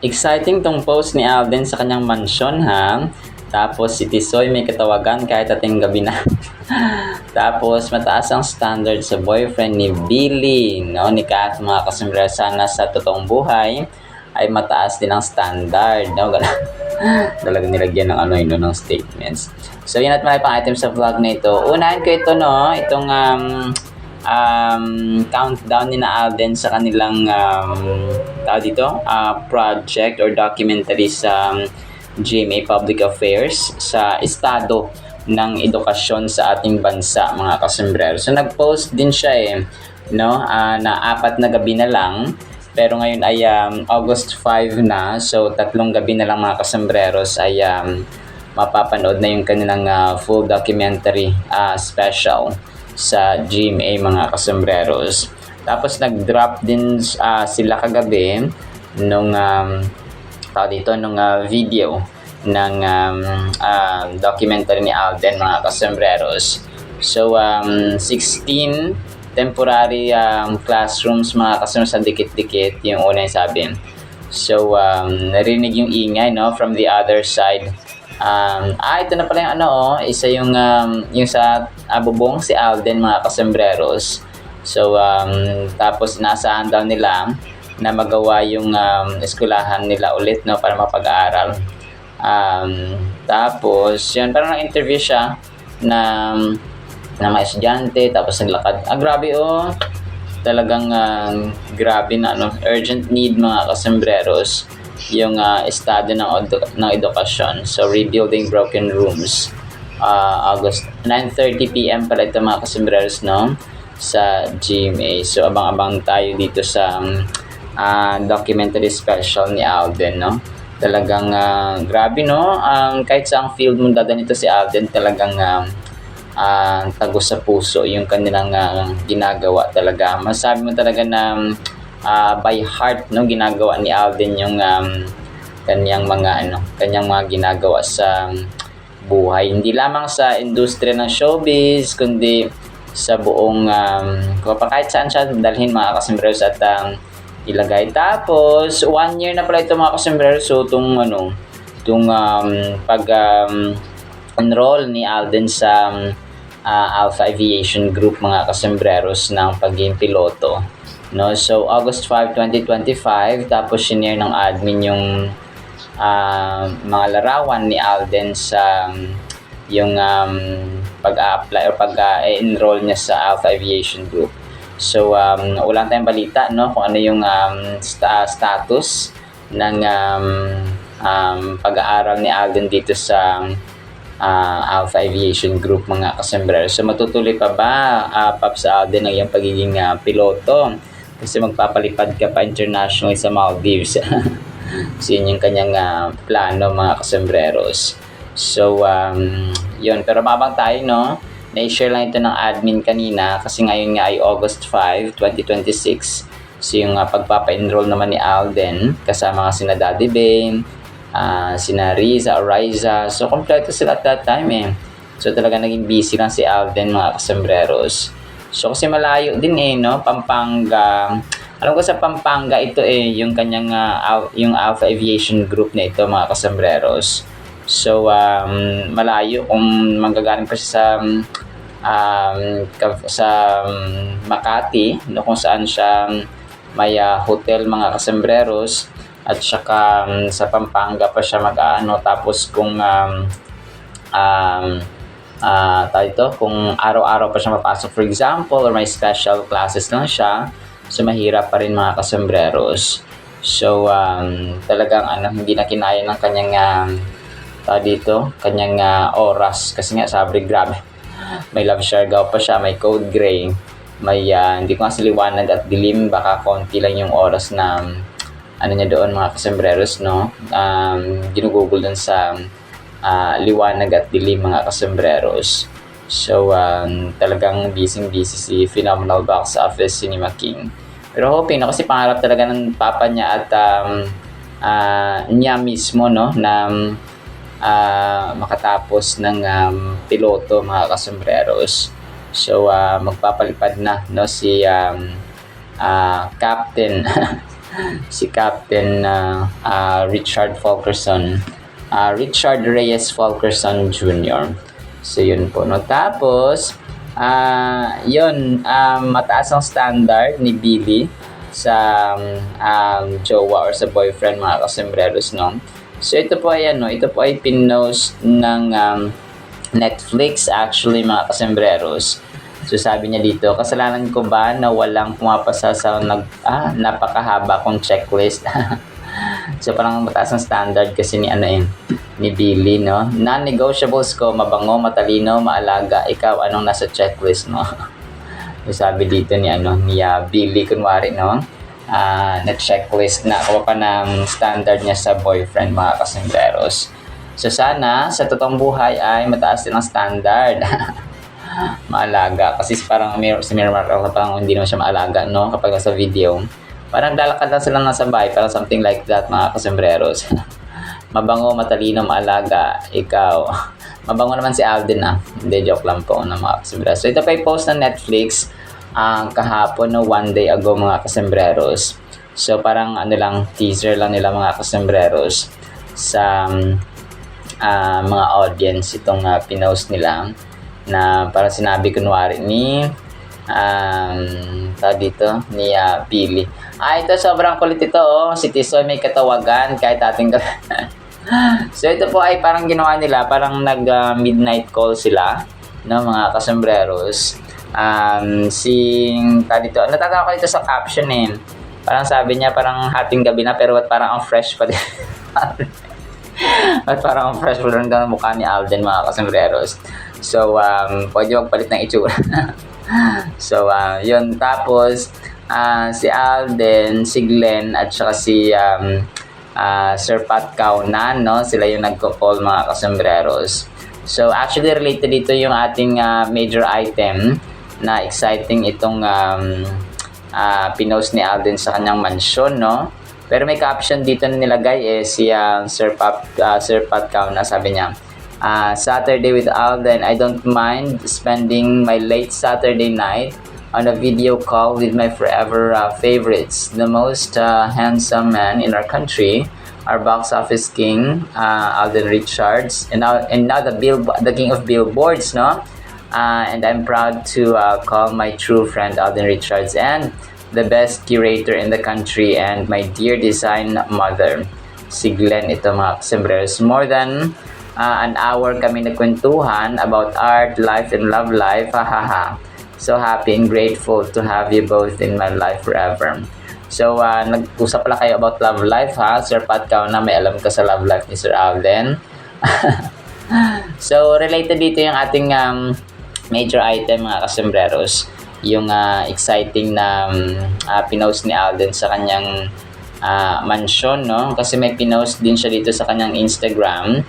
Exciting tong post ni Alden sa kanyang mansyon ha. Tapos si Tisoy may katawagan kahit ating gabi na. Tapos mataas ang standard sa boyfriend ni Billy, no? Ni Kat, mga kasumbrero, sana sa totoong buhay ay mataas din ang standard, no? Talagang nilagyan ng ano yun, no, ng statements. So yun at marami pang items sa vlog na ito. Unahin ko ito, no? Itong countdown ni na Alden sa kanilang project or documentary sa GMA Public Affairs sa estado ng edukasyon sa ating bansa, mga kasombrero. So nag-post din siya no, na 4 na gabi na lang, pero ngayon ay August 5 na, so 3 gabi na lang, mga kasembreros, ay mapapanood na yung kanilang full documentary special sa GMA, mga kasembreros. Tapos nag-drop din sila kagabi nung video ng documentary ni Alden, mga kasembreros. So 16 temporary classrooms, mga kasembreros, sa dikit-dikit yung una yung sabi. So narinig yung ingay, no, from the other side. Ito na pala yung isa yung sa bubong si Alden, mga kasembreros. So tapos inaasahan daw nila na magawa yung eskwelahan nila ulit, no, para mapag-aaral. Tapos yun, parang na-interview siya na mga estudyante, tapos naglakad. Grabe talagang grabe na urgent need, mga kasembreros, yung estado ng edukasyon. So rebuilding broken rooms, August 9:30 PM pala ito, mga kasembreros, no, sa GMA. So abang-abang tayo dito sa documentary special ni Alden, no. Talagang grabe, no, kahit sa ang field mo dadaan ito si Alden, talagang tagos sa puso yung kanilang ginagawa talaga. Masabi mo talaga na by heart, no, ginagawa ni Alden yung kanyang mga ginagawa sa buhay, hindi lamang sa industriya ng showbiz, kundi sa buong kahit saan siya dalhin, mga kasembreros, at ilagay. Tapos 1 year na pala ito, mga kasembreros. So pag-enroll ni Alden sa Alpha Aviation Group, mga kasembreros, ng pagiging piloto, no. So August 5, 2025, tapos senior ng admin yung mga larawan ni Alden sa yung pag-apply o pag-enroll niya sa Alpha Aviation Group. So wala tayong balita, no, kung ano yung status ng pag-aaral ni Alden dito sa Alpha Aviation Group, mga kasembreros. So matutuloy pa ba, Paps Alden, ang iyong pagiging piloto? Kasi magpapalipad ka pa internationally sa Maldives. So yun yung kanyang plano, mga kasembreros. So yun, pero mabang tayo, no. Na-share lang ito ng admin kanina kasi ngayon nga ay August 5, 2026. So yung pagpapa-enroll naman ni Alden, kasama nga sina Daddy Bane, sina Riza, Ariza. So kompleto sila at that time So talaga naging busy lang si Alden, mga kasembreros. So kasi malayo din no, Pampanga. Alam ko sa Pampanga ito yung kanyang yung Alpha Aviation Group na ito, mga kasembreros. So malayo kung manggagaling pa siya sa Makati, no, kung saan siya may hotel, mga kasembreros, at saka sa Pampanga pa siya tapos kung kung araw-araw pa siya mapasok, for example, or may special classes lang siya, so mahirap pa rin, mga kasembreros. So talagang hindi na kinaya ng kanyang kanyang oras, kasi nga sabi, grabe, may Love Siargao pa siya, may Code Gray, may hindi ko nga sa Liwanag at Dilim, baka konti lang yung oras na niya doon, mga kasembreros, no. Ginugugol dun sa Liwanag at Dilim, mga kasembreros. So talagang busy si Phenomenal Box Office Cinema King, pero hoping, no, kasi pangarap talaga ng papa niya at niya mismo, no, na makatapos ng piloto, mga kasembreros. So magpapalipad na, no, si Captain si Captain Richard Fulkerson. Richard Reyes Fulkerson Jr. So yun po, no. Tapos yun, mataas ang standard ni Billy sa jowa or sa boyfriend, mga kasembreros, no. So ito po ay ito po ay pinost ng Netflix actually, mga kasembreros. So sabi niya dito, kasalanan ko ba na walang pumapasa sa napakahaba kong checklist? So parang mataas ang standard kasi ni Billy, no. Non-negotiables ko, mabango, matalino, maalaga. Ikaw, anong nasa checklist mo? So sabi dito ni Billy, kunwari, no, na checklist na kuha pa ng standard niya sa boyfriend, mga kasembreros. So sana sa totoong buhay ay mataas din ang standard. Maalaga, kasi parang si Mirror parang hindi naman siya maalaga, no, kapag nasa video. Parang lalakad lang silang nasa bahay, parang something like that, mga kasembreros. Mabango, matalino, maalaga, ikaw. Mabango naman si Alden, Hindi, joke lang po, na mga kasembreros. So ito pa post ng Netflix kahapon, no, one day ago, mga kasembreros. So parang teaser lang nila, mga kasembreros, sa mga audience itong pinost nila, na parang sinabi kunwari ni Billy. Ito sobrang kulit ito, si Tisoy may katawagan kahit ating So ito po ay parang ginawa nila, parang midnight call sila, no, mga kasembreros. Natatawa ko dito sa caption, parang sabi niya parang hating gabi na, pero parang ang fresh pa din. At parang ang fresh pa rin daw ang mukha ni Alden, mga kasembreros. So pwede magpalit ng itsura. So yun, tapos si Alden, si Glenn, at saka si Sir Pat Kaunan, no, sila yung nagko-call, mga kasembreros. So actually related dito yung ating major item na exciting itong pinost ni Alden sa kanyang mansyon, no. Pero may caption dito na nilagay si Sir Pat Kaunan, sabi niya, Saturday with Alden, I don't mind spending my late Saturday night on a video call with my forever favorites, the most handsome man in our country, our box office king, Alden Richards, and now the king of billboards, no? And I'm proud to call my true friend Alden Richards and the best curator in the country and my dear design mother, si Glenn, ito, mga kasembreros. More than an hour kami nagkwentuhan about art, life, and love life. Hahaha. So happy and grateful to have you both in my life forever. So nag-usap pala kayo about love life, Sir Pat Kaunan, may alam ka sa love life ni Sir Alden. So related dito yung ating major item, mga kasembreros, yung exciting na pinost ni Alden sa kanyang mansyon, no? Kasi may pinost din siya dito sa kanyang Instagram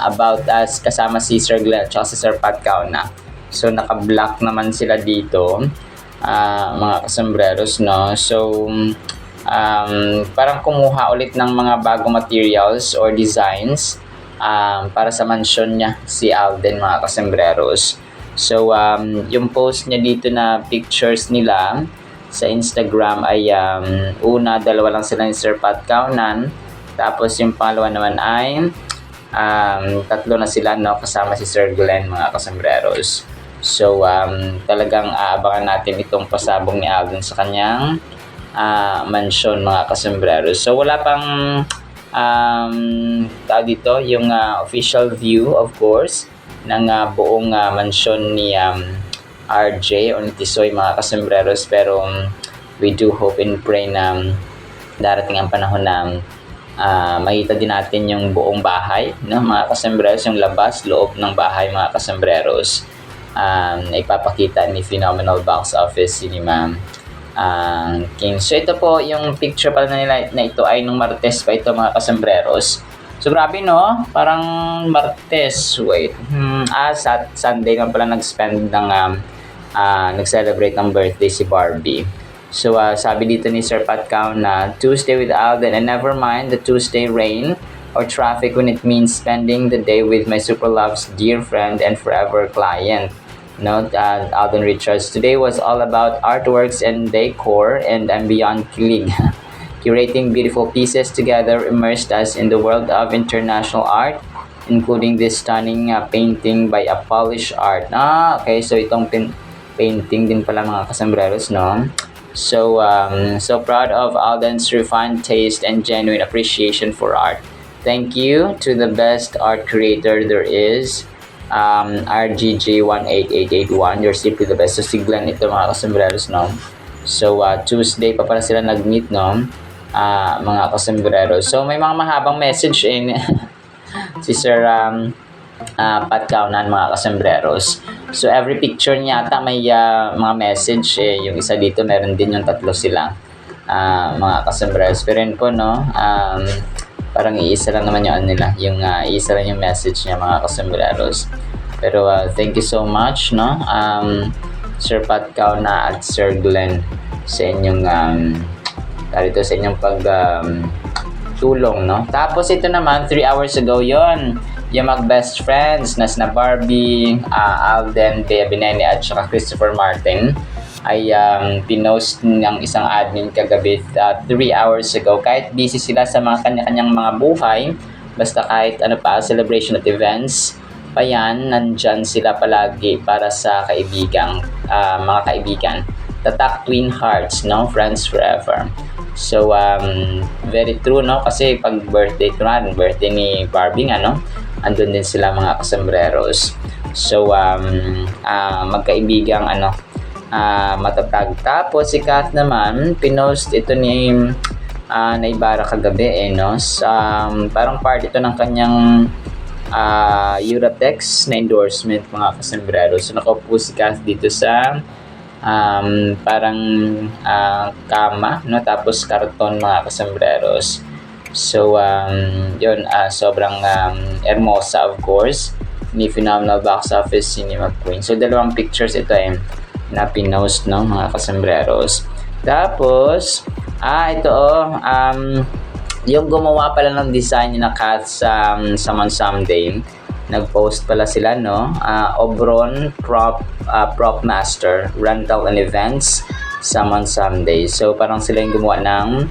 about us, kasama si Sir Glenn at si Sir Pat Kaunan. So naka-block naman sila dito, mga kasembreros, no. So parang kumuha ulit ng mga bagong materials or designs para sa mansyon niya, si Alden, mga kasembreros. So yung post niya dito na pictures nila sa Instagram ay dalawa lang sila ni Sir Pat Kaunan, tapos yung pangalawa naman ay tatlo na sila, no, kasama si Sir Glenn, mga kasembreros. So talagang aabangan natin itong pasabong ni Alden sa kanyang mansyon, mga kasembreros. So wala pang dito yung official view, of course, ng buong mansyon ni RJ o ni Tisoy, mga kasembreros, pero we do hope and pray na darating ang panahon na makita din natin yung buong bahay, no, mga kasembreros, yung labas, loob ng bahay, mga kasembreros, ipapakita ni Phenomenal Box Office Cinema King. So ito po yung picture pala nila na ito ay nung Martes pa ito, mga kasembreros. So grabe, no, parang Martes, Sunday naman pala nag-spend ng nag-celebrate ng birthday si Barbie. So sabi dito ni Sir Pat Kaunan na Tuesday with Alden, and never mind the Tuesday rain or traffic when it means spending the day with my super love's dear friend and forever client. No, Alden Richards. Today was all about artworks and decor, and I'm beyond kilig. Curating beautiful pieces together immersed us in the world of international art, including this stunning painting by a Polish art. Okay. So itong painting din pala mga kasambreros, no? So, so proud of Alden's refined taste and genuine appreciation for art. Thank you to the best art creator there is, RGG18881. You're simply the best. So, si Glenn ito mga kasambreros, no? So, Tuesday pa pala sila nag-meet, no? Mga kasambreros. So, may mga mahabang message in si Sir Pat Kaunan, mga kasambreros. So every picture niya ata may mga message yung isa dito meron din yung tatlo sila mga kasambreros. Pero yun po, no, parang iisa lang naman yung nila, yung iisa lang yung message niya mga kasambreros. Pero thank you so much, no, Sir Pat Kauna at Sir Glenn sa inyong dito sa inyong pag tulong, no. Tapos ito naman 3 hours ago yon yung mag-best friends na sina Barbie, Alden, Bea Binene at saka Christopher Martin ay pinost ng isang admin kagabi 3 hours ago. Kahit busy sila sa mga kanya-kanyang mga buhay, basta kahit ano pa, celebration at events pa yan, nandyan sila palagi para sa kaibigan, mga kaibigan. Tatak Twin Hearts, no? Friends forever. So, very true, no? Kasi pag birthday ni Barbie, ano? Andun din sila mga kasambreros. So, magkaibigang matatag. Tapos, si Kat naman, pinost ito ni Naibara kagabi, no? Parang part ito ng kanyang Uratex na endorsement, mga kasambreros. So, nakaupo si Kat dito sa parang kama, no? Tapos karton, mga kasambreros. So, yun, sobrang hermosa, of course, ni Phenomenal Box Office Cinema Queen. So, dalawang pictures ito na pinost, no, mga kasambreros. Tapos, ito, yung gumawa pala ng design na Kat sa Saman Someday, nag-post pala sila, no, Obron Prop Master, Rental and Events, Saman Someday. So, parang sila yung gumawa ng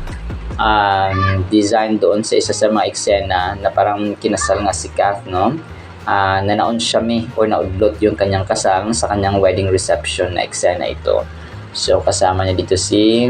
design doon sa isa sa mga eksena na parang kinasal nga si Kath, no? Na naunsyami o naudlot yung kanyang kasal sa kanyang wedding reception na eksena ito. So kasama niya dito si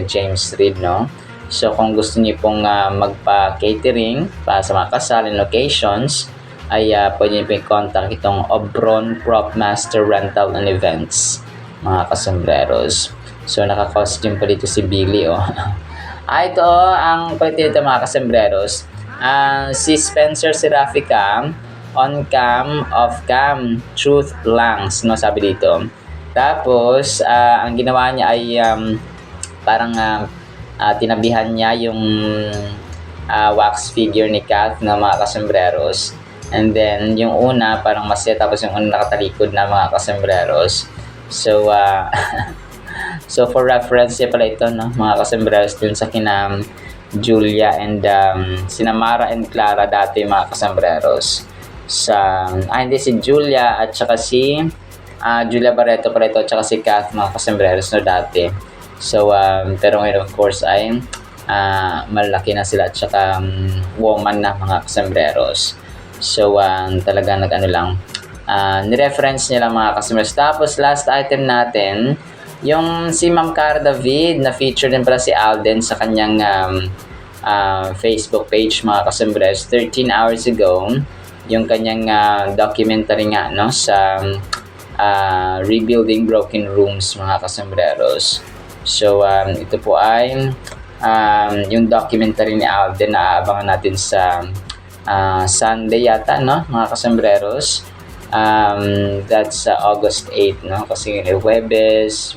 James Reid, no? So kung gusto niyo pong magpa-catering para sa mga kasal and occasions, ay pwede niyo pong contact itong Obron Prop Master Rental and Events, mga kasambreros. So, naka-costume pa dito si Billy, oh. Ito, ang pwede dito, mga kasambreros. Si Spencer Serafica, on cam, off cam, truth langs, no, sabi dito. Tapos, ang ginawa niya ay parang tinabihan niya yung wax figure ni Kath na mga kasambreros. And then, yung una, parang masaya, tapos yung una nakatalikod na mga kasambreros. So, so for reference pala ito, no, mga kasambreros, dun sa kina Julia and Sinamara and Clara dati, mga kasambreros. Hindi, si Julia at saka si Julia Barreto pala ito at saka si Kath, mga kasambreros, no, dati. So pero ngayon of course ay malaki na sila at saka woman na, mga kasambreros. So talaga nag-ano lang, ni-reference nila, mga kasambreros. Tapos last item natin, yung si Ma'am Cara David, na feature din pala si Alden sa kanyang Facebook page, mga kasambreros, 13 hours ago, yung kanyang documentary nga, no, sa Rebuilding Broken Rooms, mga kasambreros. So, ito po ay yung documentary ni Alden na aabangan natin sa Sunday yata, no, mga kasambreros. That's August 8, no? Kasi Huwebes,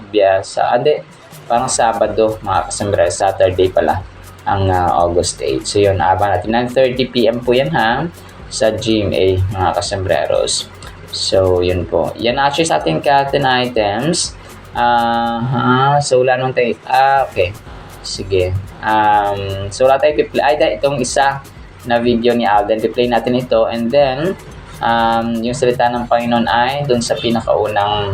parang Sabado, mga kasambreros, Saturday pala ang August 8. So yun, abangan natin. 9:30 PM po yan, ha? Sa GMA, mga kasambreros. So yun po. Yan actually sa ating curtain items. So wala nung tayo. Okay. Sige. So wala tayo piplay. Itong isa na video ni Alden. Piplay natin ito. And then, Yung salita ng Panginoon ay dun sa pinakaunang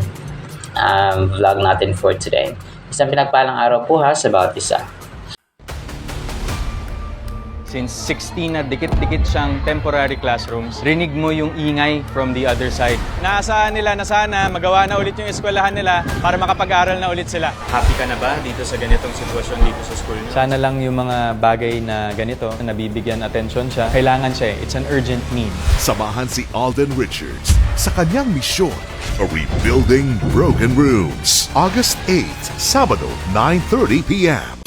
vlog natin for today. Isang pinagpalang araw po ha sa bawat isa. Since 16 na dikit-dikit siyang temporary classrooms, rinig mo yung ingay from the other side. Naasahan nila na sana magawa na ulit yung eskwelahan nila para makapag-aral na ulit sila. Happy ka na ba dito sa ganitong sitwasyon dito sa school niyo? Sana lang yung mga bagay na ganito, na nabibigyan atensyon siya. Kailangan siya It's an urgent need. Samahan si Alden Richards sa kanyang misyon, Rebuilding Broken Rooms. August 8, Sabado, 9:30 p.m.